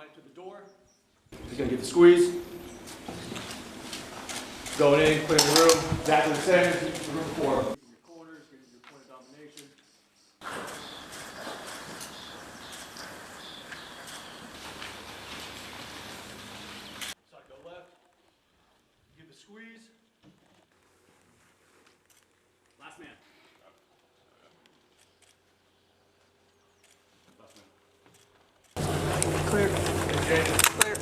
right to the door. He's going to give a squeeze. Going in, clearing the room. Exactly the same as the room before. Your corners, get your point of domination. Side go left. Give a squeeze. Last man. Clear. Clear.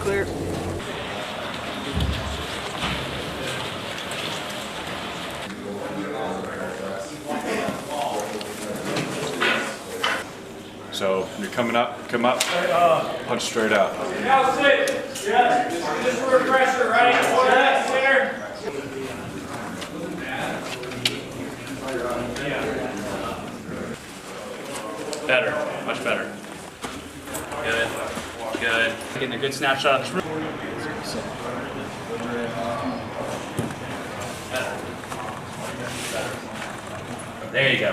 Clear. So you're coming up, come up, punch straight out. Now sit. Yeah. Just for pressure, right? Yeah. There. Better, much better. Good, good. Getting a good snapshot of this room. Better. There you go.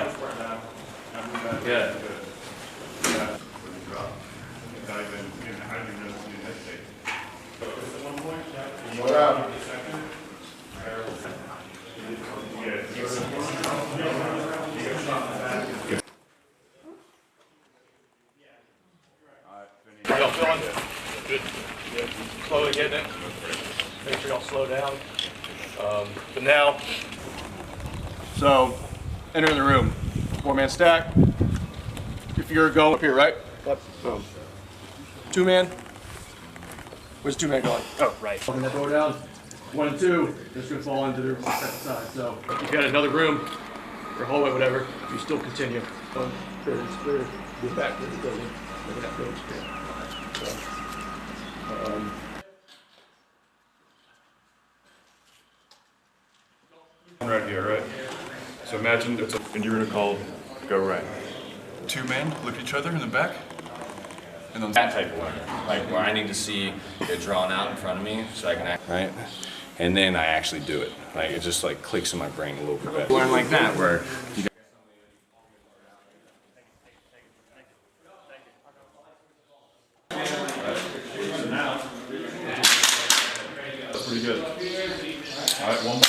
Good. What up? Y'all feeling it? Good. Good. Slowly getting it. Make sure y'all slow down. But now, so enter the room. 4-man stack. If you're going up here, right? Yep. 2-man. Where's 2-man going? Oh, right. Open that door down. 1 and 2, just gonna fall into their side. So if you've got another room or hallway, whatever, you still continue. Clear, clear. Get back to the building. Look at that building. Right here, right? So imagine it's and you're gonna call go right. 2 men look at each other in the back, and then That type of one, like where I need to see it drawn out in front of me so I can act right, and then I actually do it. Like it just like clicks in my brain a little bit. Learn like that where you. That's pretty good. All right, one more.